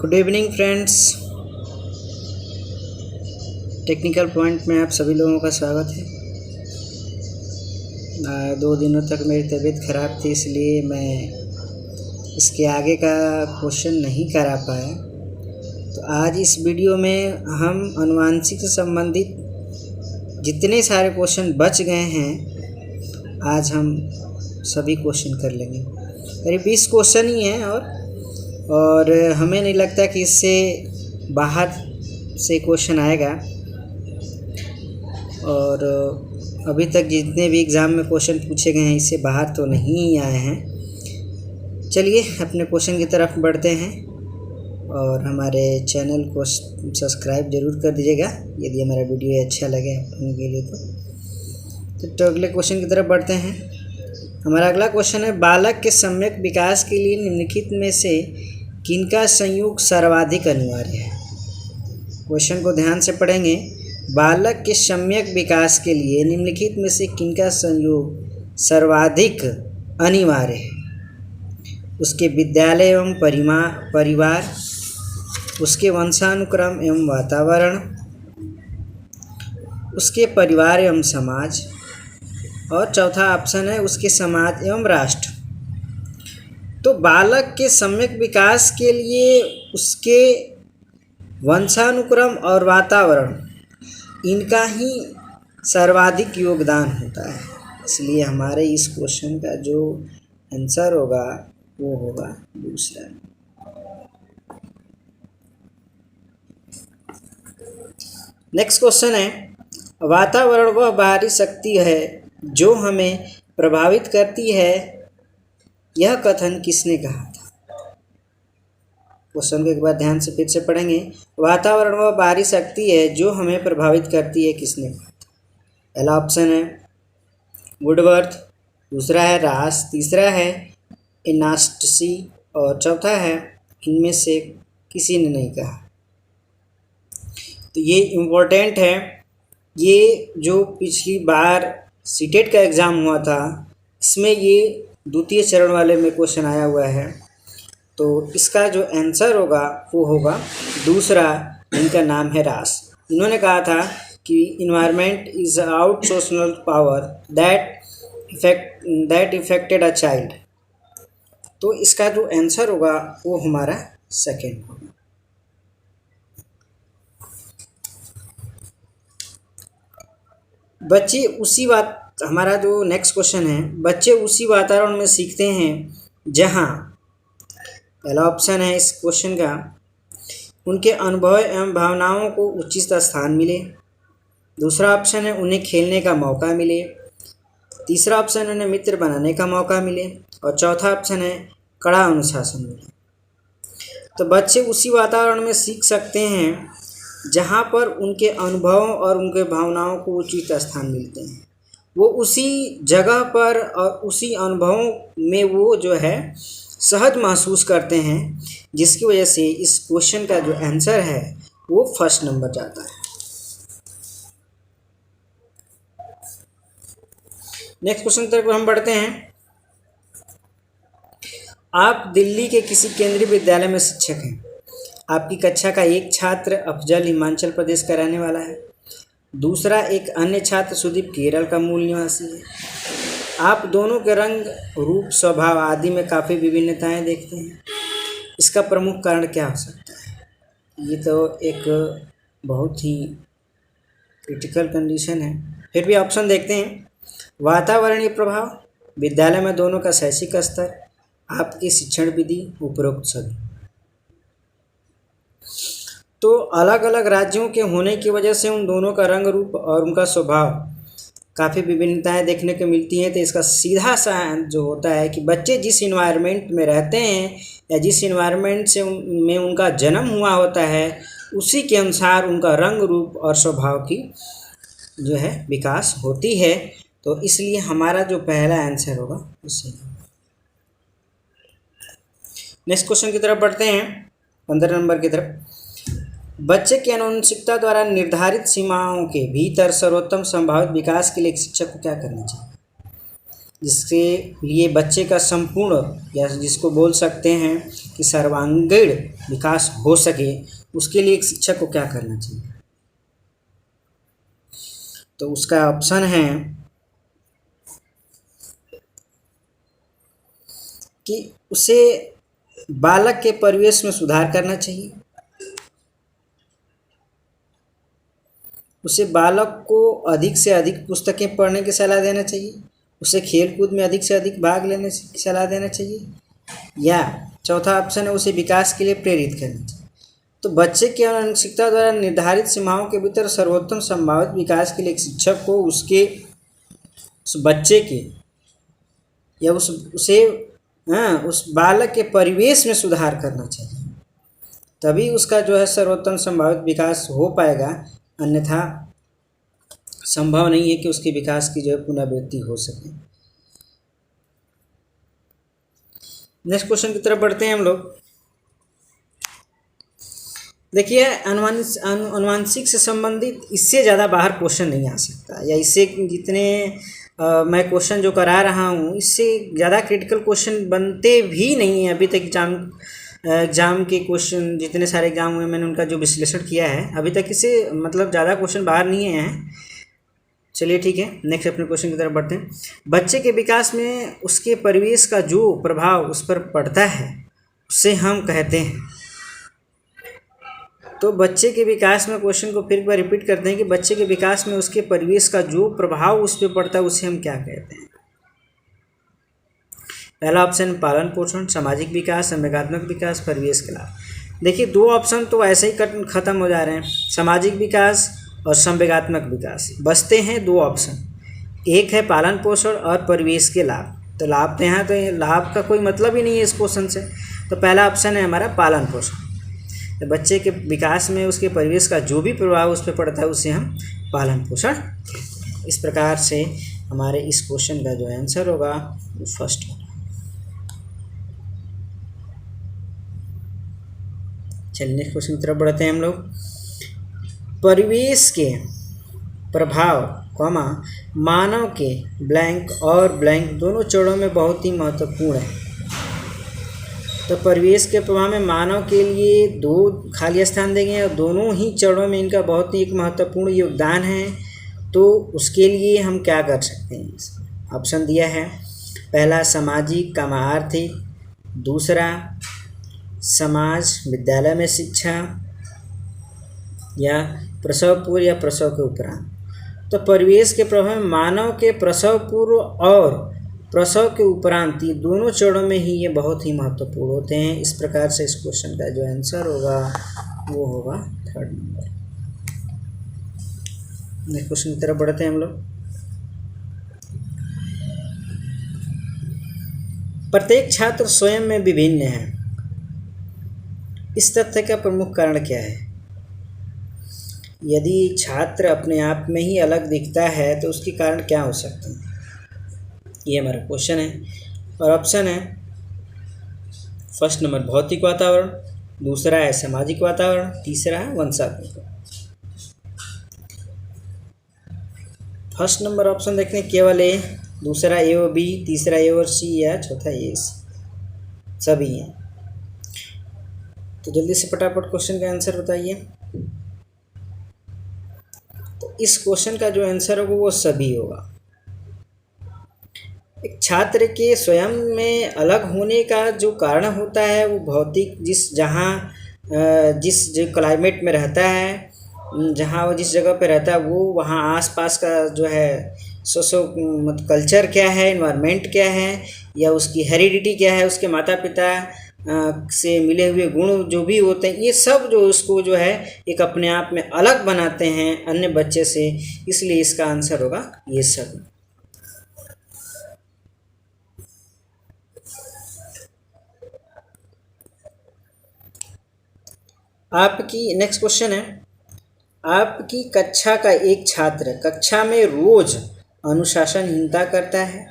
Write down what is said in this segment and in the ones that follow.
Good evening friends. Technical point में आप सभी लोगों का स्वागत है। 2 दिनों तक मेरी तबीयत ख़राब थी, इसलिए मैं इसके आगे का क्वेश्चन नहीं करा पाया। तो आज इस वीडियो में हम अनुवांशिक से संबंधित जितने सारे क्वेश्चन बच गए हैं आज हम सभी क्वेश्चन कर लेंगे। करीब 20 क्वेश्चन ही हैं और हमें नहीं लगता कि इससे बाहर से क्वेश्चन आएगा। और अभी तक जितने भी एग्ज़ाम में क्वेश्चन पूछे गए हैं इससे बाहर तो नहीं आए हैं। चलिए अपने क्वेश्चन की तरफ बढ़ते हैं और हमारे चैनल को सब्सक्राइब ज़रूर कर दीजिएगा यदि हमारा वीडियो अच्छा लगे आप लोगों के लिए। तो अगले क्वेश्चन की तरफ बढ़ते हैं। हमारा अगला क्वेश्चन है, बालक के सम्यक विकास के लिए निम्नलिखित में से किनका संयोग सर्वाधिक अनिवार्य है। क्वेश्चन को ध्यान से पढ़ेंगे। बालक के सम्यक विकास के लिए निम्नलिखित में से किनका संयोग सर्वाधिक अनिवार्य है। उसके विद्यालय एवं परिवार, उसके वंशानुक्रम एवं वातावरण, उसके परिवार एवं समाज, और चौथा ऑप्शन है उसके समाज एवं राष्ट्र। तो बालक के सम्यक विकास के लिए उसके वंशानुक्रम और वातावरण इनका ही सर्वाधिक योगदान होता है, इसलिए हमारे इस क्वेश्चन का जो आंसर होगा वो होगा दूसरा। नेक्स्ट क्वेश्चन है, वातावरण वह बाहरी शक्ति है जो हमें प्रभावित करती है, यह कथन किसने कहा था। क्वेश्चन को एक बार ध्यान से फिर से पढ़ेंगे। वातावरण वह बाहरी शक्ति है जो हमें प्रभावित करती है, किसने कहा था। पहला ऑप्शन है वुडवर्थ, दूसरा है रास, तीसरा है एनास्टसी और चौथा है इनमें से किसी ने नहीं कहा। तो ये इम्पोर्टेंट है। ये जो पिछली बार सीटेट का एग्ज़ाम हुआ था इसमें ये द्वितीय चरण वाले में क्वेश्चन आया हुआ है। तो इसका जो आंसर होगा वो होगा दूसरा, इनका नाम है रास। इन्होंने कहा था कि environment is out social power that affected a child. तो इसका जो आंसर होगा वो हमारा सेकेंड होगा। बच्चे उसी बात हमारा जो नेक्स्ट क्वेश्चन है, बच्चे उसी वातावरण में सीखते हैं जहाँ, पहला ऑप्शन है इस क्वेश्चन का, उनके अनुभव एवं भावनाओं को उचित स्थान मिले, दूसरा ऑप्शन है उन्हें खेलने का मौका मिले, तीसरा ऑप्शन है उन्हें मित्र बनाने का मौका मिले और चौथा ऑप्शन है कड़ा अनुशासन मिले। तो बच्चे उसी वातावरण में सीख सकते हैं जहाँ पर उनके अनुभवों और उनके भावनाओं को उचित स्थान मिलते हैं। वो उसी जगह पर और उसी अनुभवों में वो जो है सहज महसूस करते हैं, जिसकी वजह से इस क्वेश्चन का जो आंसर है वो फर्स्ट नंबर जाता है। नेक्स्ट क्वेश्चन की तरफ हम बढ़ते हैं। आप दिल्ली के किसी केंद्रीय विद्यालय में शिक्षक हैं। आपकी कक्षा का एक छात्र अफजल हिमाचल प्रदेश का रहने वाला है, दूसरा एक अन्य छात्र सुदीप केरल का मूल निवासी है। आप दोनों के रंग, रूप, स्वभाव आदि में काफ़ी विभिन्नताएं देखते हैं। इसका प्रमुख कारण क्या हो सकता है। ये तो एक बहुत ही क्रिटिकल कंडीशन है। फिर भी ऑप्शन देखते हैं। वातावरणीय प्रभाव, विद्यालय में दोनों का शैक्षिक स्तर, आपकी शिक्षण विधि, उपरोक्त सभी। तो अलग अलग राज्यों के होने की वजह से उन दोनों का रंग, रूप और उनका स्वभाव काफ़ी विभिन्नताएं देखने को मिलती हैं। तो इसका सीधा सा जो होता है कि बच्चे जिस इन्वायरमेंट में रहते हैं या जिस इन्वायरमेंट से में उनका जन्म हुआ होता है उसी के अनुसार उनका रंग, रूप और स्वभाव की जो है विकास होती है। तो इसलिए हमारा जो पहला आंसर होगा उससे। नेक्स्ट क्वेश्चन की तरफ बढ़ते हैं, 15 नंबर की तरफ। बच्चे की आनुवंशिकता द्वारा निर्धारित सीमाओं के भीतर सर्वोत्तम संभावित विकास के लिए एक शिक्षक को क्या करना चाहिए। जिसके लिए बच्चे का संपूर्ण या जिसको बोल सकते हैं कि सर्वांगीण विकास हो सके, उसके लिए एक शिक्षक को क्या करना चाहिए? तो उसका ऑप्शन है कि उसे बालक के परिवेश में सुधार करना चाहिए, उसे बालक को अधिक से अधिक पुस्तकें पढ़ने की सलाह देना चाहिए, उसे खेल कूद में अधिक से अधिक भाग लेने की सलाह देना चाहिए, या चौथा ऑप्शन है उसे विकास के लिए प्रेरित करना चाहिए। तो बच्चे की मानसिकता द्वारा निर्धारित सीमाओं के भीतर सर्वोत्तम संभावित विकास के लिए एक शिक्षक को उसके उस बच्चे के या उस बालक के परिवेश में सुधार करना चाहिए, तभी उसका जो है सर्वोत्तम संभावित विकास हो पाएगा, अन्यथा संभव नहीं है कि उसके विकास की जो है पुनरावृत्ति हो सके। नेक्स्ट क्वेश्चन की तरफ बढ़ते हैं हम लोग। देखिए, अनुवांशिक से संबंधित इससे ज़्यादा बाहर क्वेश्चन नहीं आ सकता, या इससे जितने मैं क्वेश्चन जो करा रहा हूँ इससे ज़्यादा क्रिटिकल क्वेश्चन बनते भी नहीं हैं अभी तक। एग्ज़ाम के क्वेश्चन जितने सारे एग्ज़ाम हुए मैंने उनका जो विश्लेषण किया है अभी तक, इससे मतलब ज़्यादा क्वेश्चन बाहर नहीं आए हैं। चलिए ठीक है, नेक्स्ट अपने क्वेश्चन की तरफ बढ़ते हैं। बच्चे के विकास में उसके परिवेश का जो प्रभाव उस पर पड़ता है उसे हम कहते हैं। तो बच्चे के विकास में, क्वेश्चन को फिर एक बार रिपीट करते हैं कि बच्चे के विकास में उसके परिवेश का जो प्रभाव उस पर पड़ता है उसे हम क्या कहते हैं? पहला ऑप्शन पालन पोषण, सामाजिक विकास, संवेगात्मक विकास, परिवेश के लाभ। देखिए, दो ऑप्शन तो ऐसे ही खत्म हो जा रहे हैं, सामाजिक विकास और संवेगात्मक विकास। बचते हैं दो ऑप्शन, एक है पालन पोषण और परिवेश के लाभ। तो लाभ तो यहाँ तो लाभ का कोई मतलब ही नहीं है इस क्वेश्चन से, तो पहला ऑप्शन है हमारा पालन पोषण। तो बच्चे के विकास में उसके परिवेश का जो भी प्रभाव उस पर पड़ता है उसे हम पालन पोषण कहते हैं। इस प्रकार से हमारे इस क्वेश्चन का जो आंसर होगा वो फर्स्ट होगा। चलिए नेक्स्ट क्वेश्चन की तरफ बढ़ते हैं हम लोग। परिवेश के प्रभाव कॉमा मानव के ब्लैंक और ब्लैंक दोनों चरणों में बहुत ही महत्वपूर्ण है। तो परिवेश के प्रभाव में मानव के लिए दो खाली स्थान देंगे और दोनों ही चरणों में इनका बहुत ही एक महत्वपूर्ण योगदान है। तो उसके लिए हम क्या कर सकते हैं? ऑप्शन दिया है, पहला सामाजिक कमा आर्थिक, दूसरा समाज विद्यालय में शिक्षा, या प्रसव पूर्व या प्रसव के उपरांत। तो परिवेश के प्रभाव में मानव के प्रसव पूर्व और प्रसव के उपरांत ये दोनों चरणों में ही ये बहुत ही महत्वपूर्ण होते हैं। इस प्रकार से इस क्वेश्चन का जो आंसर होगा वो होगा थर्ड नंबर। नेक्स्ट क्वेश्चन की तरफ बढ़ते हैं हम लोग। प्रत्येक छात्र स्वयं में विभिन्न है, इस तथ्य का प्रमुख कारण क्या है? यदि छात्र अपने आप में ही अलग दिखता है तो उसके कारण क्या हो सकते हैं? ये हमारा क्वेश्चन है। और ऑप्शन है फर्स्ट नंबर भौतिक वातावरण, दूसरा है सामाजिक वातावरण, तीसरा है वंशात्मक। फर्स्ट नंबर ऑप्शन देखते हैं केवल ए, दूसरा ए और बी, तीसरा ए और सी, या चौथा ए सभी हैं। तो जल्दी से फटाफट क्वेश्चन का आंसर बताइए। तो इस क्वेश्चन का जो आंसर होगा वो सभी होगा। एक छात्र के स्वयं में अलग होने का जो कारण होता है वो भौतिक जिस जो क्लाइमेट में रहता है, जहाँ वो जिस जगह पे रहता है वो वहाँ आसपास का जो है सोशो मतलब कल्चर क्या है, इन्वायरमेंट क्या है, या उसकी हेरिडिटी क्या है, उसके माता पिता से मिले हुए गुण जो भी होते हैं, ये सब जो उसको जो है एक अपने आप में अलग बनाते हैं अन्य बच्चे से। इसलिए इसका आंसर होगा ये सब। आपकी नेक्स्ट क्वेश्चन है, आपकी कक्षा का एक छात्र कक्षा में रोज अनुशासनहीनता करता है,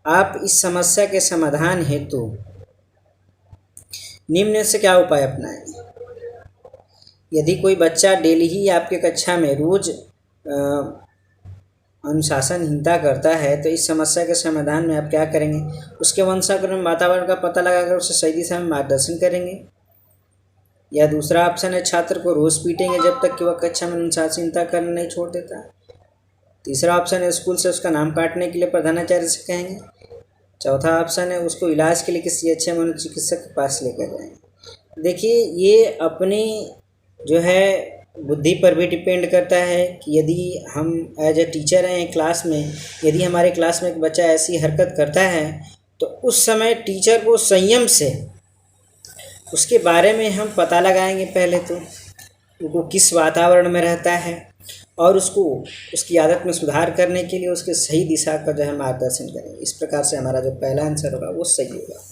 आप इस समस्या के समाधान हेतु निम्न से क्या उपाय अपनाएंगे? यदि कोई बच्चा डेली ही आपके कक्षा में रोज अनुशासनहीनता करता है तो इस समस्या के समाधान में आप क्या करेंगे? उसके वंशानुक्रम वातावरण का पता लगाकर उसे सही दिशा में मार्गदर्शन करेंगे। या दूसरा ऑप्शन है छात्र को रोज पीटेंगे जब तक कि वह कक्षा में अनुशासनहीनता करना नहीं छोड़ देता। तीसरा ऑप्शन है स्कूल से उसका नाम काटने के लिए प्रधानाचार्य से कहेंगे। चौथा ऑप्शन है उसको इलाज के लिए किसी अच्छे मनोचिकित्सक के पास लेकर जाएंगे। देखिए, ये अपनी जो है बुद्धि पर भी डिपेंड करता है कि यदि हम एज ए टीचर हैं क्लास में, यदि हमारे क्लास में एक बच्चा ऐसी हरकत करता है तो उस समय टीचर को संयम से उसके बारे में हम पता लगाएंगे। पहले तो वो किस वातावरण में रहता है और उसको उसकी आदत में सुधार करने के लिए उसके सही दिशा का जो है मार्गदर्शन करेंगे। इस प्रकार से हमारा जो पहला आंसर होगा वो सही होगा,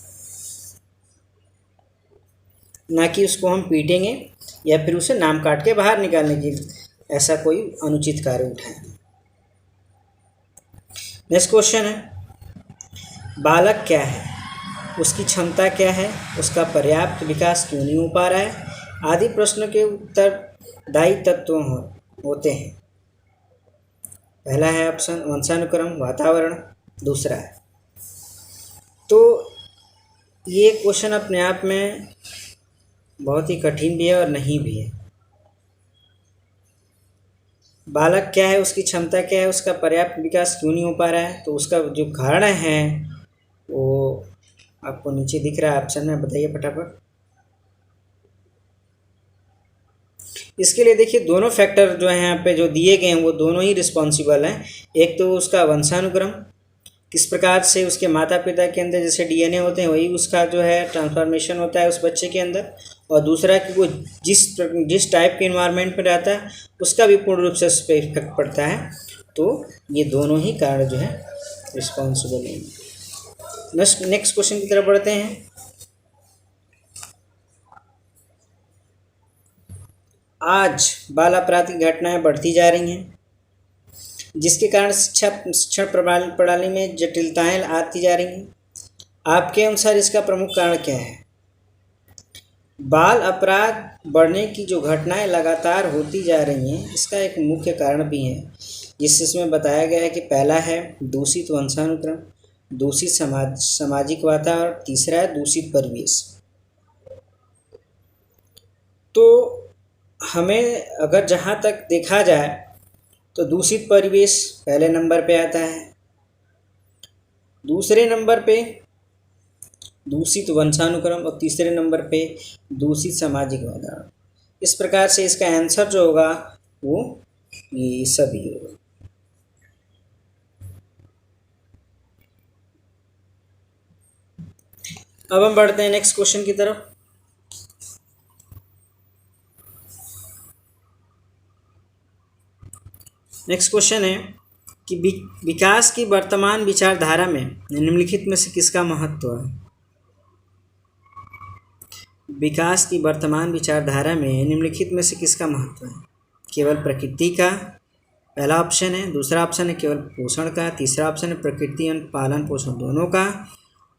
ना कि उसको हम पीटेंगे या फिर उसे नाम काट के बाहर निकालने की ऐसा कोई अनुचित कार्य उठाएंगे। नेक्स्ट क्वेश्चन है, बालक क्या है, उसकी क्षमता क्या है, उसका पर्याप्त विकास क्यों नहीं हो पा रहा है, आदि प्रश्नों के उत्तरदायी तत्व होते हैं। पहला है ऑप्शन वंशानुक्रम, वातावरण। दूसरा है, तो ये क्वेश्चन अपने आप में बहुत ही कठिन भी है और नहीं भी है। बालक क्या है, उसकी क्षमता क्या है, उसका पर्याप्त विकास क्यों नहीं हो पा रहा है, तो उसका जो कारण है वो आपको नीचे दिख रहा है ऑप्शन में, बताइए फटाफट। इसके लिए देखिए दोनों फैक्टर जो है यहाँ पे जो दिए गए हैं वो दोनों ही रिस्पॉन्सिबल हैं। एक तो उसका वंशानुक्रम, किस प्रकार से उसके माता पिता के अंदर जैसे डीएनए होते हैं वही उसका जो है ट्रांसफॉर्मेशन होता है उस बच्चे के अंदर, और दूसरा कि वो जिस टाइप के इन्वायरमेंट में रहता है उसका भी पूर्ण रूप से उस पर इफेक्ट पड़ता है। तो ये दोनों ही कारण जो है रिस्पॉन्सिबल हैं। नेक्स्ट क्वेश्चन की तरफ बढ़ते हैं। आज बाल अपराध की घटनाएं बढ़ती जा रही हैं, जिसके कारण शिक्षण प्रणाली में जटिलताएं आती जा रही हैं। आपके अनुसार इसका प्रमुख कारण क्या है? बाल अपराध बढ़ने की जो घटनाएं लगातार होती जा रही हैं इसका एक मुख्य कारण भी है, जिसमें बताया गया है कि पहला है दूषित वंशानुक्रम, दूषित सामाजिक वातावरण, तीसरा है दूषित परिवेश। तो हमें अगर जहाँ तक देखा जाए तो दूषित परिवेश पहले नंबर पे आता है, दूसरे नंबर पे दूषित वंशानुक्रम और तीसरे नंबर पे दूषित सामाजिक वातावरण। इस प्रकार से इसका आंसर जो होगा वो ये सभी होगा। अब हम बढ़ते हैं नेक्स्ट क्वेश्चन की तरफ। नेक्स्ट क्वेश्चन है कि विकास की वर्तमान विचारधारा में निम्नलिखित में से किसका महत्व है? विकास की वर्तमान विचारधारा में निम्नलिखित में से किसका महत्व है? केवल प्रकृति का पहला ऑप्शन है, दूसरा ऑप्शन है केवल पोषण का, तीसरा ऑप्शन है प्रकृति और पालन पोषण दोनों का,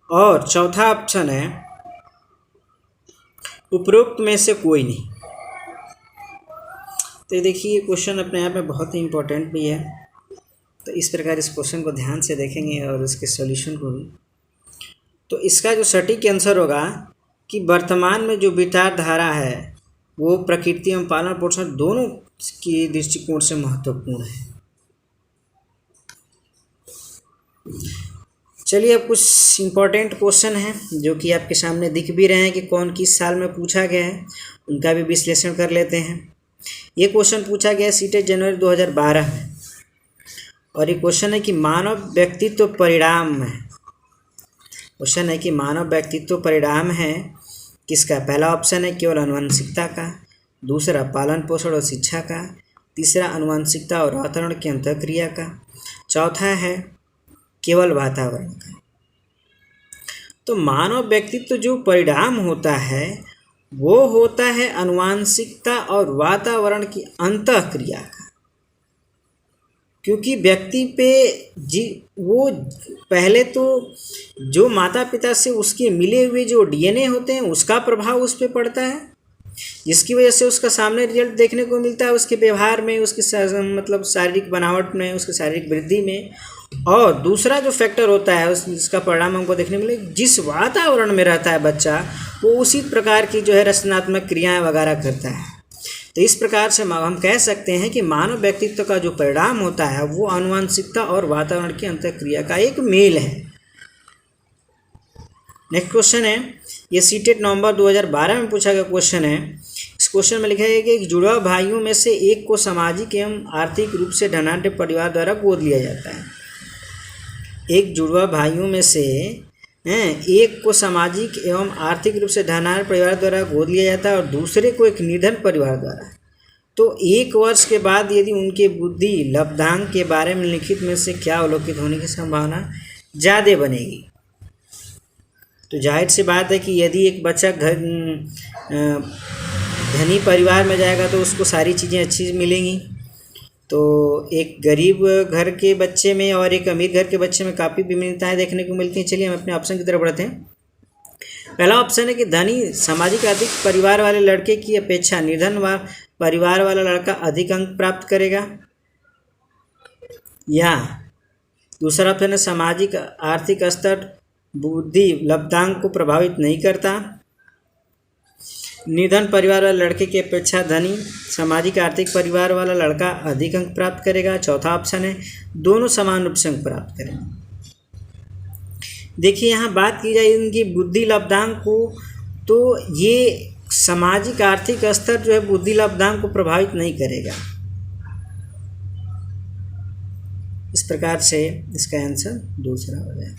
और चौथा ऑप्शन है उपरोक्त में से कोई नहीं। तो देखिए ये क्वेश्चन अपने आप में बहुत ही इम्पोर्टेंट भी है, तो इस प्रकार इस क्वेश्चन को ध्यान से देखेंगे और उसके सॉल्यूशन को भी। तो इसका जो सटीक आंसर होगा कि वर्तमान में जो विचारधारा है वो प्रकृति एवं पालन पोषण दोनों की दृष्टिकोण से महत्वपूर्ण है। चलिए अब कुछ इम्पोर्टेंट क्वेश्चन हैं जो कि आपके सामने दिख भी रहे हैं कि कौन किस साल में पूछा गया है, उनका भी विश्लेषण कर लेते हैं। ये क्वेश्चन पूछा गया सीटेट जनवरी 2012 में, और ये क्वेश्चन है कि मानव व्यक्तित्व परिणाम है। क्वेश्चन है कि मानव व्यक्तित्व परिणाम है किसका? पहला ऑप्शन है केवल आनुवंशिकता का, दूसरा पालन पोषण और शिक्षा का, तीसरा आनुवंशिकता और वातावरण की अंतःक्रिया का, चौथा है केवल वातावरण का। तो मानव व्यक्तित्व जो परिणाम होता है वो होता है आनुवंशिकता और वातावरण की अंतःक्रिया का, क्योंकि व्यक्ति पे वो पहले तो जो माता पिता से उसके मिले हुए जो डीएनए होते हैं उसका प्रभाव उस पर पड़ता है, जिसकी वजह से उसका सामने रिजल्ट देखने को मिलता है उसके व्यवहार में, उसके मतलब शारीरिक बनावट में, उसके शारीरिक वृद्धि में। और दूसरा जो फैक्टर होता है उसका परिणाम हमको देखने मिले, जिस वातावरण में रहता है बच्चा वो उसी प्रकार की जो है रचनात्मक क्रियाएं वगैरह करता है। तो इस प्रकार से हम कह सकते हैं कि मानव व्यक्तित्व का जो परिणाम होता है वो आनुवंशिकता और वातावरण की अंतःक्रिया का एक मेल है। नेक्स्ट क्वेश्चन है, ये सीटेट नवंबर 2012 में पूछा गया क्वेश्चन है। इस क्वेश्चन में लिखा है कि जुड़वा भाइयों में से एक को सामाजिक एवं आर्थिक रूप से धनाढ्य परिवार द्वारा गोद लिया जाता है। एक जुड़वा भाइयों में से एक को सामाजिक एवं आर्थिक रूप से धनाढ्य परिवार द्वारा गोद लिया जाता है और दूसरे को एक निर्धन परिवार द्वारा। तो 1 वर्ष के बाद यदि उनके बुद्धि लब्धांक के बारे में लिखित में से क्या अवलोकित होने की संभावना ज़्यादा बनेगी। तो जाहिर सी बात है कि यदि एक बच्चा धनी परिवार में जाएगा तो उसको सारी चीज़ें अच्छी मिलेंगी। तो एक गरीब घर के बच्चे में और एक अमीर घर के बच्चे में काफ़ी विभिन्नताएं देखने को मिलती हैं। चलिए हम अपने ऑप्शन की तरफ बढ़ते हैं। पहला ऑप्शन है कि धनी सामाजिक आर्थिक परिवार वाले लड़के की अपेक्षा निर्धन परिवार वाला लड़का अधिक अंक प्राप्त करेगा। या दूसरा ऑप्शन है सामाजिक आर्थिक स्तर बुद्धि लब्धांक को प्रभावित नहीं करता, निर्धन परिवार वाले लड़के की अपेक्षा धनी सामाजिक आर्थिक परिवार वाला लड़का अधिक अंक प्राप्त करेगा। चौथा ऑप्शन है दोनों समान रूप से अंक प्राप्त करेंगे। देखिए यहाँ बात की जाए इनकी बुद्धि लब्धांक को, तो ये सामाजिक आर्थिक स्तर जो है बुद्धि लब्धांक को प्रभावित नहीं करेगा। इस प्रकार से इसका आंसर दूसरा हो जाएगा।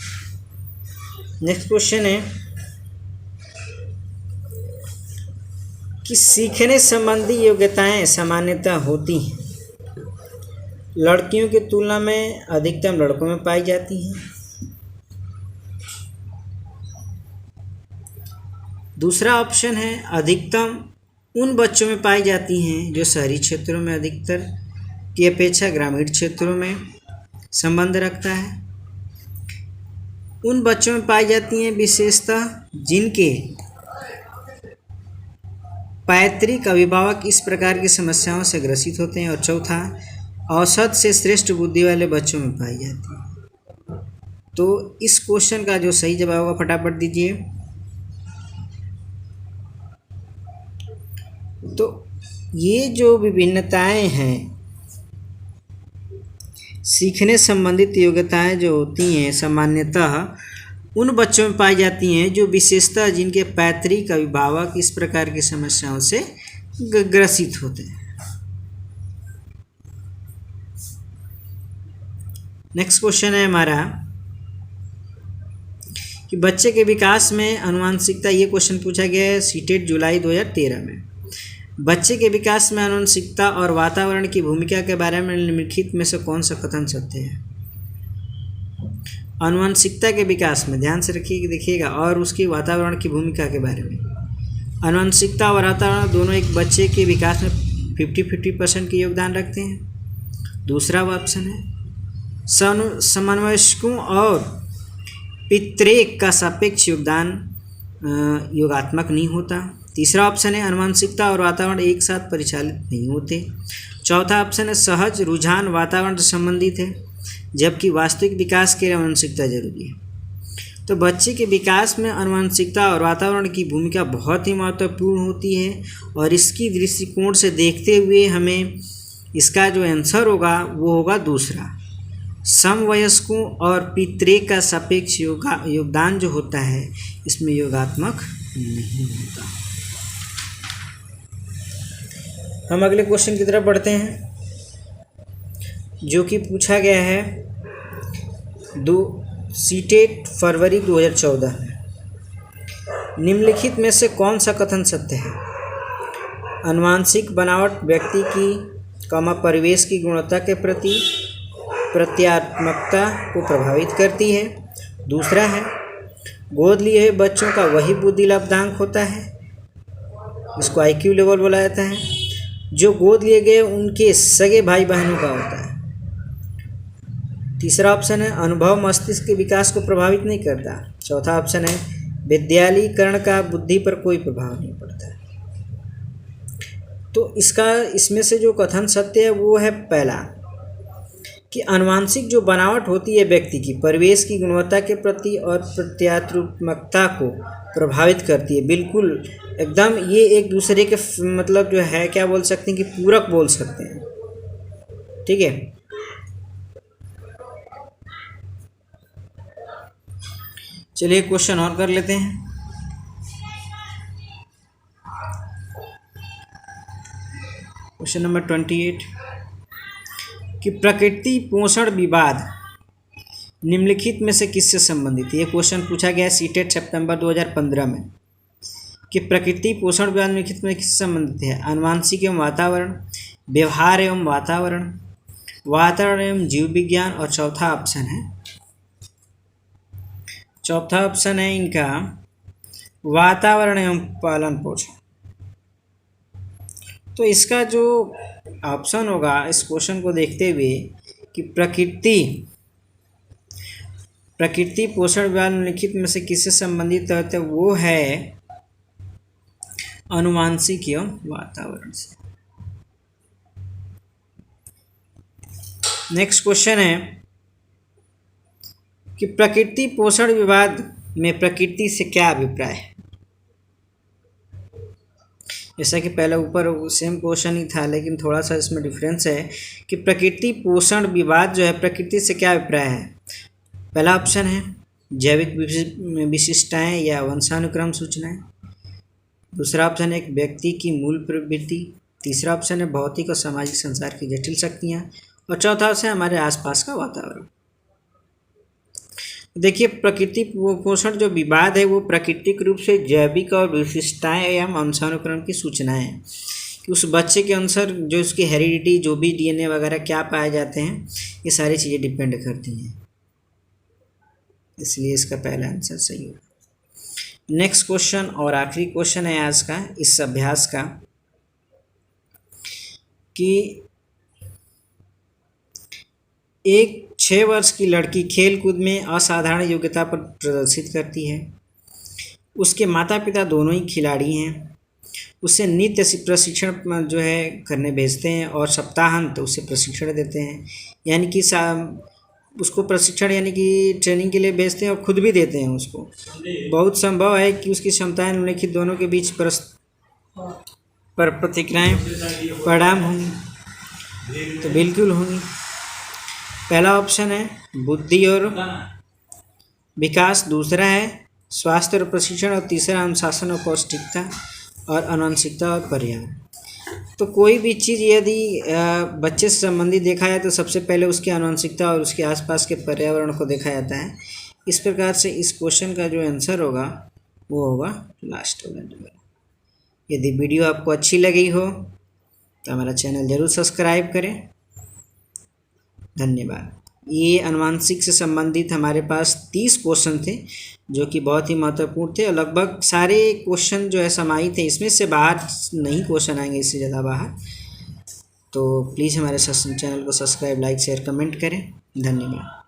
नेक्स्ट क्वेश्चन है कि सीखने संबंधी योग्यताएं सामान्यतः होती हैं, लड़कियों की तुलना में अधिकतम लड़कों में पाई जाती हैं। दूसरा ऑप्शन है अधिकतम उन बच्चों में पाई जाती हैं जो शहरी क्षेत्रों में अधिकतर की अपेक्षा ग्रामीण क्षेत्रों में संबंध रखता है। उन बच्चों में पाई जाती हैं विशेषतः जिनके पैतृक अभिभावक इस प्रकार की समस्याओं से ग्रसित होते हैं। और चौथा औसत से श्रेष्ठ बुद्धि वाले बच्चों में पाई जाती है। तो इस क्वेश्चन का जो सही जवाब होगा फटाफट दीजिए। तो ये जो विभिन्नताएं हैं, सीखने संबंधित योग्यताएं जो होती हैं सामान्यतः उन बच्चों में पाई जाती हैं जो विशेषतः जिनके पैतृक अभिभावक इस प्रकार की समस्याओं से ग्रसित होते हैं। नेक्स्ट क्वेश्चन है हमारा कि बच्चे के विकास में आनुवंशिकता, ये क्वेश्चन पूछा गया है सीटेट जुलाई 2013 में। बच्चे के विकास में आनुवंशिकता और वातावरण की भूमिका के बारे में निम्नलिखित में से कौन सा कथन सत्य है। आनुवंशिकता के विकास में ध्यान से देखिएगा और उसकी वातावरण की भूमिका के बारे में। आनुवंशिकता और वातावरण दोनों एक बच्चे के विकास में 50-50% की योगदान रखते हैं। दूसरा ऑप्शन है समवयस्कों और पितृक का सापेक्ष योगदान योगात्मक नहीं होता। तीसरा ऑप्शन है आनुवंशिकता और वातावरण एक साथ परिचालित नहीं होते। चौथा ऑप्शन है सहज रुझान वातावरण से संबंधित है जबकि वास्तविक विकास के लिए आनुवंशिकता जरूरी है। तो बच्चे के विकास में आनुवंशिकता और वातावरण की भूमिका बहुत ही महत्वपूर्ण होती है और इसकी दृष्टिकोण से देखते हुए हमें इसका जो आंसर होगा वो होगा दूसरा, समवयस्कों और पितृक का सापेक्ष योगदान जो होता है इसमें योगात्मक नहीं होता। हम अगले क्वेश्चन की तरफ बढ़ते हैं जो कि पूछा गया है सीटेट फरवरी 2014 में। निम्नलिखित में से कौन सा कथन सत्य है। आनुवंशिक बनावट व्यक्ति की परिवेश की गुणवत्ता के प्रति प्रत्यात्मकता को प्रभावित करती है। दूसरा है गोद लिए हुए बच्चों का वही बुद्धि लब्धांक होता है, इसको IQ लेवल बोला जाता है, जो गोद लिए गए उनके सगे भाई बहनों का होता है। तीसरा ऑप्शन है अनुभव मस्तिष्क के विकास को प्रभावित नहीं करता। चौथा ऑप्शन है विद्यालयीकरण का बुद्धि पर कोई प्रभाव नहीं पड़ता है। तो इसमें से जो कथन सत्य है वो है पहला, कि आनुवांशिक जो बनावट होती है व्यक्ति की परिवेश की गुणवत्ता के प्रति और प्रत्यात्मकता को प्रभावित करती है। बिल्कुल एकदम ये एक दूसरे के मतलब जो है क्या बोल सकते हैं कि पूरक बोल सकते हैं। ठीक है, चलिए क्वेश्चन और कर लेते हैं। क्वेश्चन नंबर 28 कि प्रकृति पोषण विवाद निम्नलिखित में से किससे संबंधित है। ये क्वेश्चन पूछा गया है सीटेट सितंबर 2015 में कि प्रकृति पोषण विवाद निम्नलिखित में किससे संबंधित है। आनुवांशिक एवं वातावरण, व्यवहार एवं वातावरण, वातावरण एवं जीव विज्ञान, और चौथा ऑप्शन है इनका वातावरण एवं पालन पोषण। तो इसका जो ऑप्शन होगा इस क्वेश्चन को देखते हुए कि प्रकृति पोषण विवाद निम्नलिखित में से किससे संबंधित है, तो वो है आनुवांशिक एवं वातावरण से। नेक्स्ट क्वेश्चन है कि प्रकृति पोषण विवाद में प्रकृति से क्या अभिप्राय है। जैसा कि पहले ऊपर सेम क्वेश्चन ही था, लेकिन थोड़ा सा इसमें डिफरेंस है कि प्रकृति पोषण विवाद जो है प्रकृति से क्या अभिप्राय है। पहला ऑप्शन है जैविक विशिष्टताएं या वंशानुक्रम सूचनाएं, दूसरा ऑप्शन है एक व्यक्ति की मूल प्रवृत्ति, तीसरा ऑप्शन है भौतिक और सामाजिक संसार की जटिल शक्तियाँ, और चौथा ऑप्शन है हमारे आसपास का वातावरण। देखिए प्रकृति पोषण जो विवाद है वो प्राकृतिक रूप से जैविक और विशिष्टताएं एवं वंशानुक्रम की सूचनाएं हैं कि उस बच्चे के अनुसार जो उसकी हेरिडिटी जो भी डीएनए वगैरह क्या पाए जाते हैं, ये सारी चीज़ें डिपेंड करती हैं, इसलिए इसका पहला आंसर सही होगा। नेक्स्ट क्वेश्चन और आखिरी क्वेश्चन है आज का इस अभ्यास का कि एक 6 वर्ष की लड़की खेल कूद में असाधारण योग्यता पर प्रदर्शित करती है। उसके माता पिता दोनों ही खिलाड़ी हैं। उसे नृत्य प्रशिक्षण जो है करने भेजते हैं और सप्ताहांत उसे प्रशिक्षण देते हैं, यानी कि उसको प्रशिक्षण यानी कि ट्रेनिंग के लिए भेजते हैं और खुद भी देते हैं उसको। बहुत संभव है कि उसकी क्षमताएं निम्नलिखित दोनों के बीच पर प्रतिक्रियाएँ परिणाम होंगी, तो बिल्कुल होंगी। पहला ऑप्शन है बुद्धि और विकास, दूसरा है स्वास्थ्य और प्रशिक्षण, और तीसरा अनुशासन और पौष्टिकता, और आनुवंशिकता और पर्यावरण। तो कोई भी चीज़ यदि बच्चे से संबंधित देखा जाए तो सबसे पहले उसकी आनुवंशिकता और उसके आसपास के पर्यावरण को देखा जाता है। इस प्रकार से इस क्वेश्चन का जो आंसर होगा वो होगा लास्ट वाला। यदि वीडियो आपको अच्छी लगी हो तो हमारा चैनल ज़रूर सब्सक्राइब करें। धन्यवाद। ये आनुवंशिक से संबंधित हमारे पास 30 क्वेश्चन थे जो कि बहुत ही महत्वपूर्ण थे, और लगभग सारे क्वेश्चन जो है समाहित थे, इसमें से बाहर नहीं क्वेश्चन आएंगे, इससे ज़्यादा बाहर। तो प्लीज़ हमारे चैनल को सब्सक्राइब, लाइक, शेयर, कमेंट करें। धन्यवाद।